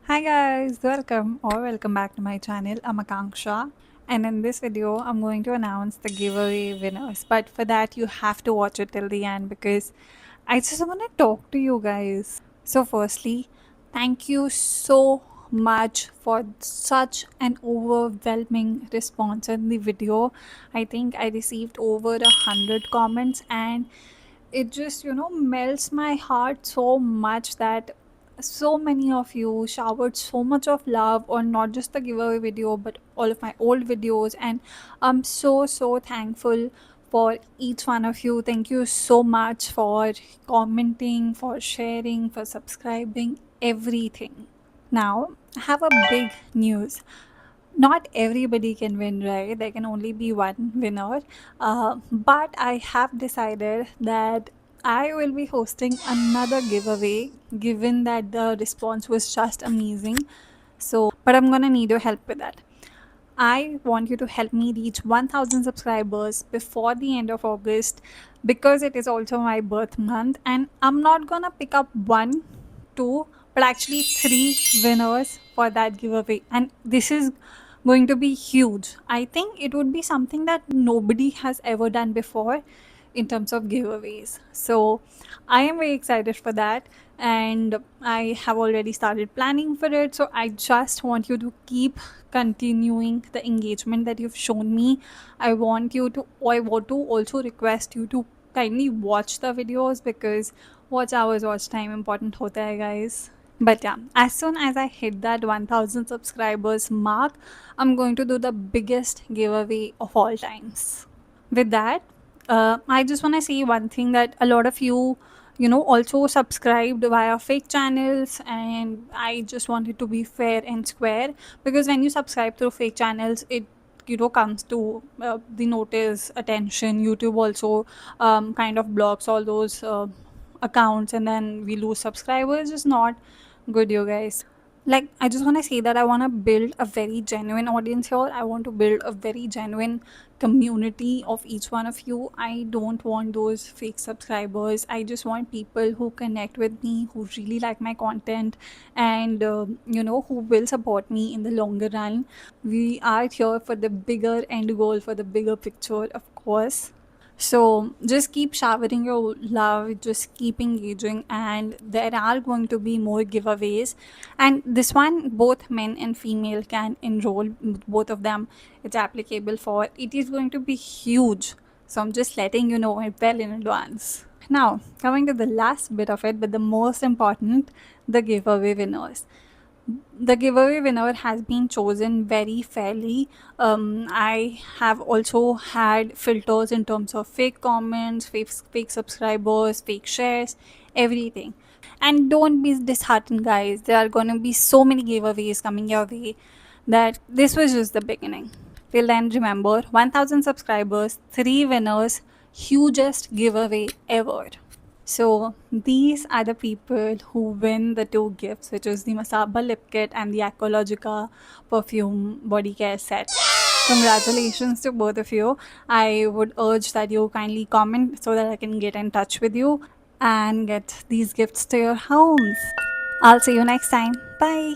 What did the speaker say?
Hi guys, welcome back to my channel. I'm Akanksha, and in this video I'm going to announce the giveaway winners. But for that you have to watch it till the end because I just want to talk to you guys. So firstly, thank you so much for such an overwhelming response in the video. I think I received over 100 comments, and it just melts my heart so much that so many of you showered so much of love on not just the giveaway video but all of my old videos, and I'm so thankful for each one of you. Thank you so much for commenting, for sharing, for subscribing, everything. Now I have a big news. Not everybody can win, right? There can only be one winner. But I have decided that I will be hosting another giveaway given that the response was just amazing. But I'm gonna need your help with that. I want you to help me reach 1000 subscribers before the end of August because it is also my birth month, and I'm not gonna pick up one, two, but actually three winners for that giveaway. And this is going to be huge. I think it would be something that nobody has ever done before in terms of giveaways. So I am very excited for that, and I have already started planning for it. So I just want you to keep continuing the engagement that you've shown me. I want to also request you to kindly watch the videos because watch time important hota hai, guys. But yeah, as soon as I hit that 1000 subscribers mark, I'm going to do the biggest giveaway of all times. With that, I just want to say one thing, that a lot of you also subscribed via fake channels, and I just want it to be fair and square because when you subscribe through fake channels, it comes to the notice attention. YouTube also kind of blocks all those accounts, and then we lose subscribers. It's not good, you guys. Like, I just want to say that I want to build a very genuine audience here. I want to build a very genuine community of each one of you. I don't want those fake subscribers. I just want people who connect with me, who really like my content, and who will support me in the longer run. We are here for the bigger end goal, for the bigger picture, of course. So just keep showering your love, just keep engaging, and there are going to be more giveaways. And this one, both men and female can enroll, both of them. It's applicable for. It is going to be huge. So I'm just letting you know it well in advance. Now, coming to the last bit of it, but the most important, the giveaway winners. The giveaway winner has been chosen very fairly. I have also had filters in terms of fake comments, fake subscribers, fake shares, everything. And don't be disheartened, guys. There are going to be so many giveaways coming your way that this was just the beginning. Till then, remember, 1000 subscribers, 3 winners, hugest giveaway ever. So these are the people who win the two gifts, which is the Masaba lip kit and the Aqualogica perfume body care set. Congratulations to both of you. I would urge that you kindly comment so that I can get in touch with you and get these gifts to your homes. I'll see you next time. Bye.